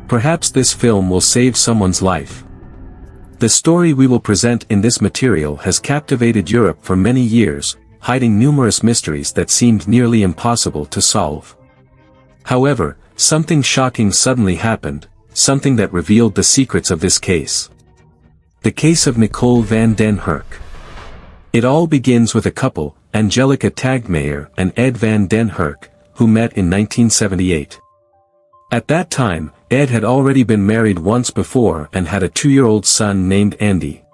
Perhaps this film will save someone's life. The story we will present in this material has captivated Europe for many years, hiding numerous mysteries that seemed nearly impossible to solve. However, something shocking suddenly happened, something that revealed the secrets of this case. The case of Nicole van den Hurk. It all begins with a couple, Angelica Tagmeyer and Ed van den Hurk, who met in 1978. At that time, Ed had already been married once before and had a 2-year-old son named Andy.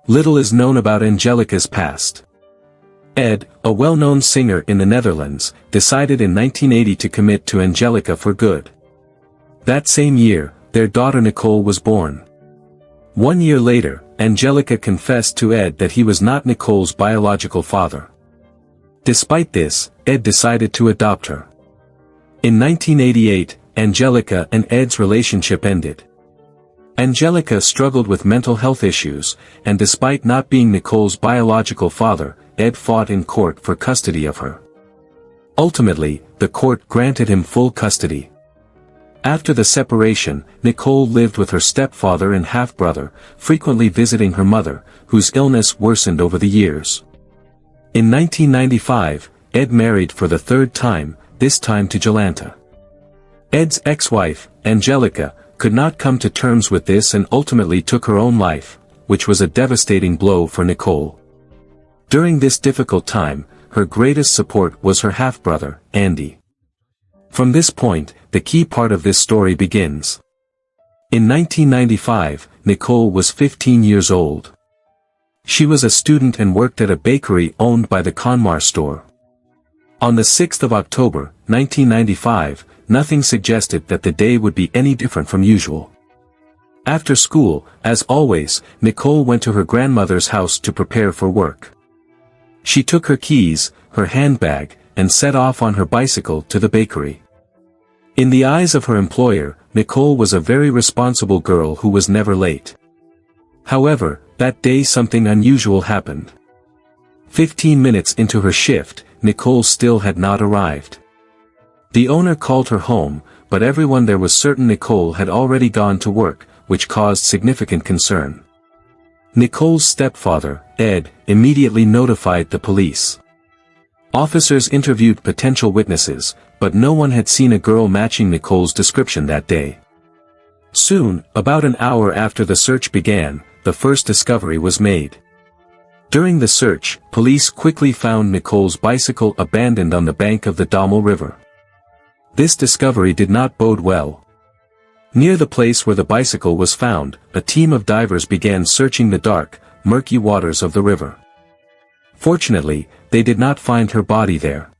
Little is known about Angelica's past. Ed, a well-known singer in the Netherlands, decided in 1980 to commit to Angelica for good. That same year, their daughter Nicole was born. 1 year later, Angelica confessed to Ed that he was not Nicole's biological father. Despite this, Ed decided to adopt her. In 1988, Angelica and Ed's relationship ended. Angelica struggled with mental health issues, and despite not being Nicole's biological father, Ed fought in court for custody of her. Ultimately, the court granted him full custody. After the separation, Nicole lived with her stepfather and half-brother, frequently visiting her mother, whose illness worsened over the years. In 1995, Ed married for the third time, this time to Jolanta. Ed's ex-wife, Angelica, could not come to terms with this and ultimately took her own life, which was a devastating blow for Nicole. During this difficult time, her greatest support was her half-brother, Andy. From this point, the key part of this story begins. In 1995, Nicole was 15 years old. She was a student and worked at a bakery owned by the Konmar store. On the 6th of October, 1995, nothing suggested that the day would be any different from usual. After school, as always, Nicole went to her grandmother's house to prepare for work. She took her keys, her handbag, and set off on her bicycle to the bakery. In the eyes of her employer, Nicole was a very responsible girl who was never late. However, that day something unusual happened. 15 minutes into her shift, Nicole still had not arrived. The owner called her home, but everyone there was certain Nicole had already gone to work, which caused significant concern. Nicole's stepfather, Ed, immediately notified the police. Officers interviewed potential witnesses, but no one had seen a girl matching Nicole's description that day. Soon, about an hour after the search began, the first discovery was made. During the search, police quickly found Nicole's bicycle abandoned on the bank of the Dommel River. This discovery did not bode well. Near the place where the bicycle was found, a team of divers began searching the dark, murky waters of the river. Fortunately, they did not find her body there.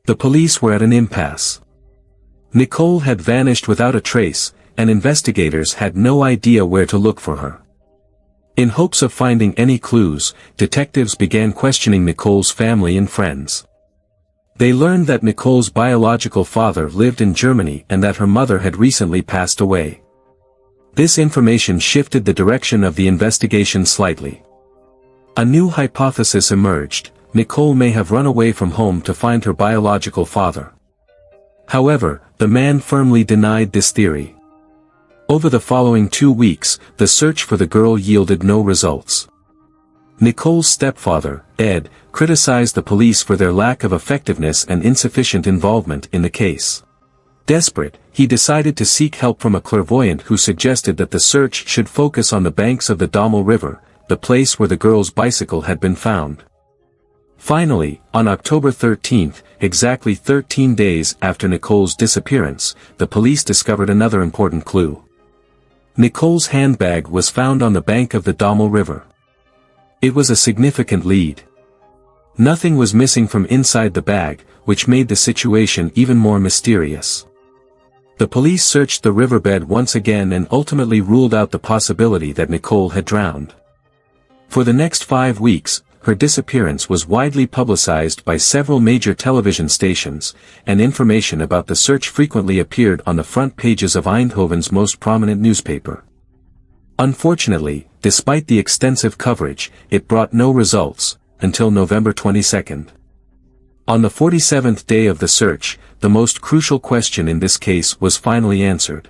The police were at an impasse. Nicole had vanished without a trace, and investigators had no idea where to look for her. In hopes of finding any clues, detectives began questioning Nicole's family and friends. They learned that Nicole's biological father lived in Germany and that her mother had recently passed away. This information shifted the direction of the investigation slightly. A new hypothesis emerged: Nicole may have run away from home to find her biological father. However, the man firmly denied this theory. Over the following 2 weeks, the search for the girl yielded no results. Nicole's stepfather, Ed, criticized the police for their lack of effectiveness and insufficient involvement in the case. Desperate, he decided to seek help from a clairvoyant who suggested that the search should focus on the banks of the Dommel River, the place where the girl's bicycle had been found. Finally, on October 13, exactly 13 days after Nicole's disappearance, the police discovered another important clue. Nicole's handbag was found on the bank of the Dommel River. It was a significant lead. Nothing was missing from inside the bag, which made the situation even more mysterious. The police searched the riverbed once again and ultimately ruled out the possibility that Nicole had drowned. For the next 5 weeks, her disappearance was widely publicized by several major television stations, and information about the search frequently appeared on the front pages of Eindhoven's most prominent newspaper. Unfortunately, despite the extensive coverage, it brought no results, until November 22. On the 47th day of the search, the most crucial question in this case was finally answered.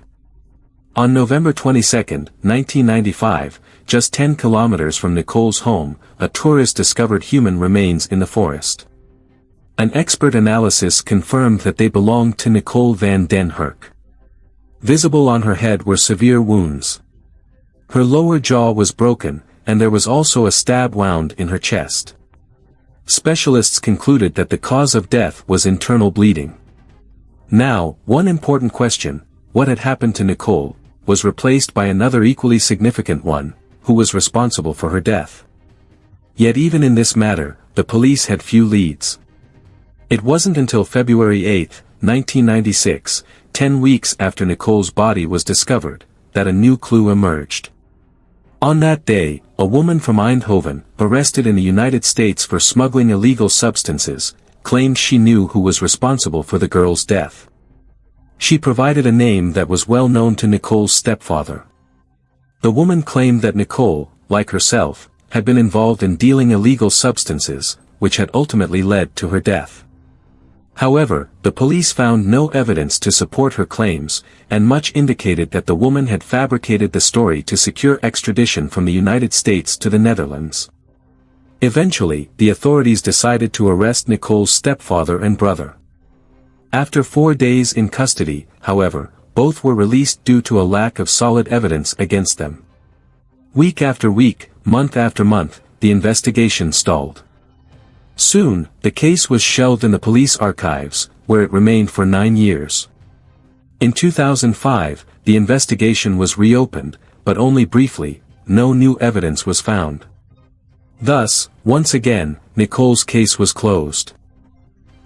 On November 22, 1995, just 10 kilometers from Nicole's home, a tourist discovered human remains in the forest. An expert analysis confirmed that they belonged to Nicole van den Hurk. Visible on her head were severe wounds. Her lower jaw was broken, and there was also a stab wound in her chest. Specialists concluded that the cause of death was internal bleeding. Now, one important question, what had happened to Nicole, was replaced by another equally significant one, who was responsible for her death. Yet even in this matter, the police had few leads. It wasn't until February 8, 1996, 10 weeks after Nicole's body was discovered, that a new clue emerged. On that day, a woman from Eindhoven, arrested in the United States for smuggling illegal substances, claimed she knew who was responsible for the girl's death. She provided a name that was well known to Nicole's stepfather. The woman claimed that Nicole, like herself, had been involved in dealing illegal substances, which had ultimately led to her death. However, the police found no evidence to support her claims, and much indicated that the woman had fabricated the story to secure extradition from the United States to the Netherlands. Eventually, the authorities decided to arrest Nicole's stepfather and brother. After 4 days in custody, however, both were released due to a lack of solid evidence against them. Week after week, month after month, the investigation stalled. Soon, the case was shelved in the police archives, where it remained for 9 years. In 2005, the investigation was reopened, but only briefly, no new evidence was found. Thus, once again, Nicole's case was closed.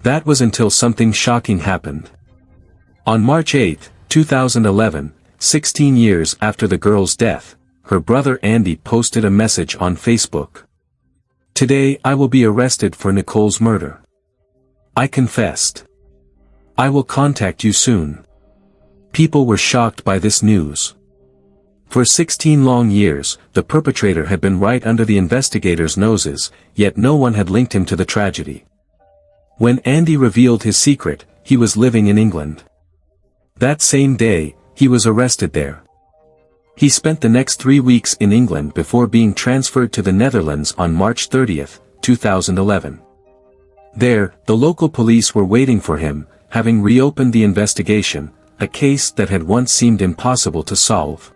That was until something shocking happened. On March 8, 2011, 16 years after the girl's death, her brother Andy posted a message on Facebook. "Today I will be arrested for Nicole's murder. I confessed. I will contact you soon." People were shocked by this news. For 16 long years, the perpetrator had been right under the investigators' noses, yet no one had linked him to the tragedy. When Andy revealed his secret, he was living in England. That same day, he was arrested there. He spent the next 3 weeks in England before being transferred to the Netherlands on March 30, 2011. There, the local police were waiting for him, having reopened the investigation, a case that had once seemed impossible to solve.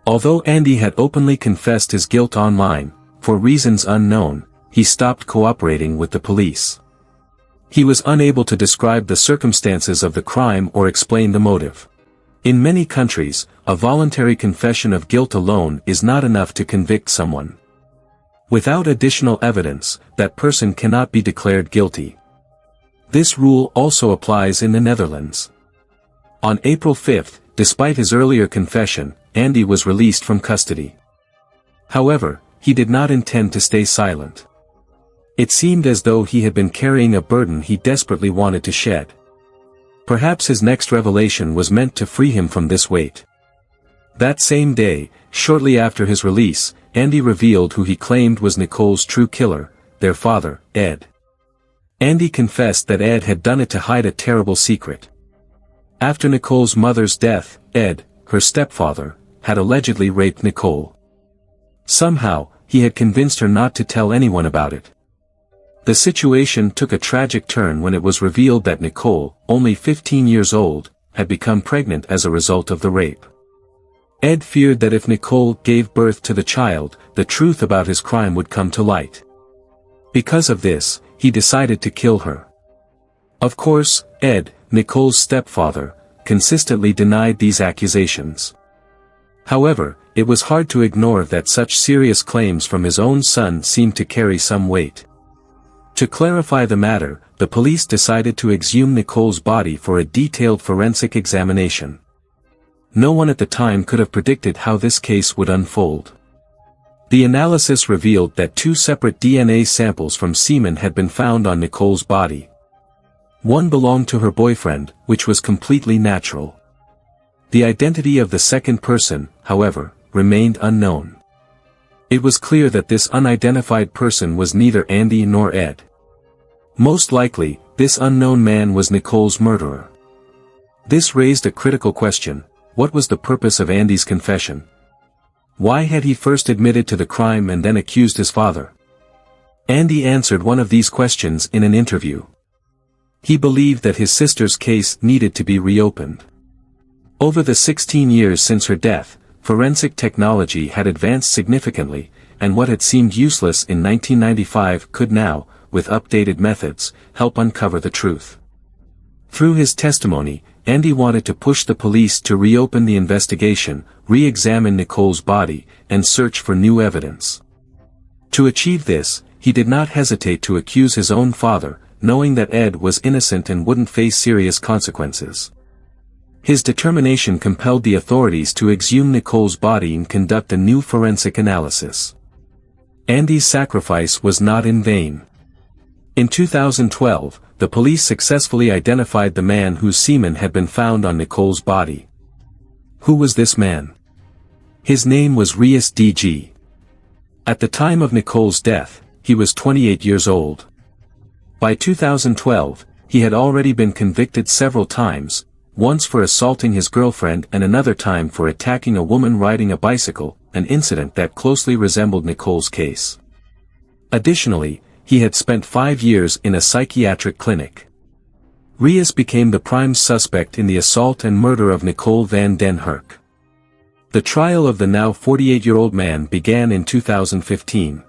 Although Andy had openly confessed his guilt online, for reasons unknown, he stopped cooperating with the police. He was unable to describe the circumstances of the crime or explain the motive. In many countries, a voluntary confession of guilt alone is not enough to convict someone. Without additional evidence, that person cannot be declared guilty. This rule also applies in the Netherlands. On April 5, despite his earlier confession, Andy was released from custody. However, he did not intend to stay silent. It seemed as though he had been carrying a burden he desperately wanted to shed. Perhaps his next revelation was meant to free him from this weight. That same day, shortly after his release, Andy revealed who he claimed was Nicole's true killer, their father, Ed. Andy confessed that Ed had done it to hide a terrible secret. After Nicole's mother's death, Ed, her stepfather, had allegedly raped Nicole. Somehow, he had convinced her not to tell anyone about it. The situation took a tragic turn when it was revealed that Nicole, only 15 years old, had become pregnant as a result of the rape. Ed feared that if Nicole gave birth to the child, the truth about his crime would come to light. Because of this, he decided to kill her. Of course, Ed, Nicole's stepfather, consistently denied these accusations. However, it was hard to ignore that such serious claims from his own son seemed to carry some weight. To clarify the matter, the police decided to exhume Nicole's body for a detailed forensic examination. No one at the time could have predicted how this case would unfold. The analysis revealed that 2 separate DNA samples from semen had been found on Nicole's body. One belonged to her boyfriend, which was completely natural. The identity of the second person, however, remained unknown. It was clear that this unidentified person was neither Andy nor Ed. Most likely, this unknown man was Nicole's murderer. This raised a critical question: What was the purpose of Andy's confession? Why had he first admitted to the crime and then accused his father? Andy answered one of these questions in an interview. He believed that his sister's case needed to be reopened. Over the 16 years since her death, forensic technology had advanced significantly, and what had seemed useless in 1995 could now, with updated methods, help uncover the truth. Through his testimony, Andy wanted to push the police to reopen the investigation, re-examine Nicole's body, and search for new evidence. To achieve this, he did not hesitate to accuse his own father, knowing that Ed was innocent and wouldn't face serious consequences. His determination compelled the authorities to exhume Nicole's body and conduct a new forensic analysis. Andy's sacrifice was not in vain. In 2012, the police successfully identified the man whose semen had been found on Nicole's body. Who was this man? His name was Reyes D.G. At the time of Nicole's death, he was 28 years old. By 2012, he had already been convicted several times, once for assaulting his girlfriend and another time for attacking a woman riding a bicycle, an incident that closely resembled Nicole's case. Additionally, he had spent 5 years in a psychiatric clinic. Reyes became the prime suspect in the assault and murder of Nicole van den Hurk. The trial of the now 48-year-old man began in 2015.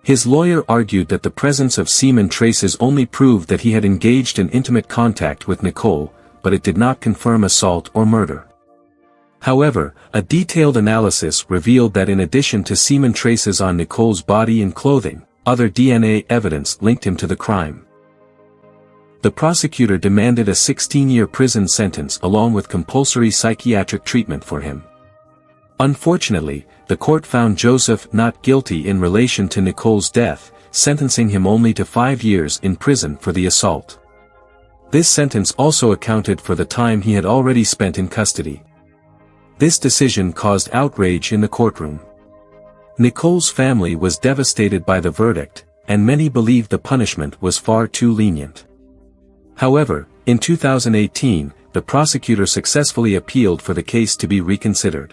His lawyer argued that the presence of semen traces only proved that he had engaged in intimate contact with Nicole, but it did not confirm assault or murder. However, a detailed analysis revealed that in addition to semen traces on Nicole's body and clothing, other DNA evidence linked him to the crime. The prosecutor demanded a 16-year prison sentence along with compulsory psychiatric treatment for him. Unfortunately, the court found Joseph not guilty in relation to Nicole's death, sentencing him only to 5 years in prison for the assault. This sentence also accounted for the time he had already spent in custody. This decision caused outrage in the courtroom. Nicole's family was devastated by the verdict, and many believed the punishment was far too lenient. However, in 2018, the prosecutor successfully appealed for the case to be reconsidered.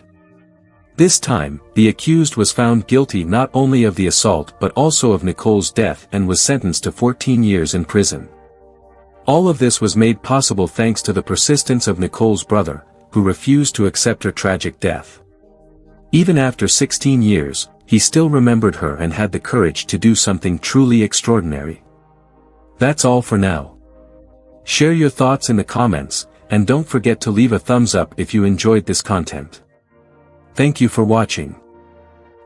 This time, the accused was found guilty not only of the assault but also of Nicole's death and was sentenced to 14 years in prison. All of this was made possible thanks to the persistence of Nicole's brother, who refused to accept her tragic death. Even after 16 years, he still remembered her and had the courage to do something truly extraordinary. That's all for now. Share your thoughts in the comments, and don't forget to leave a thumbs up if you enjoyed this content. Thank you for watching.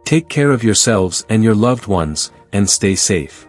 Take care of yourselves and your loved ones, and stay safe.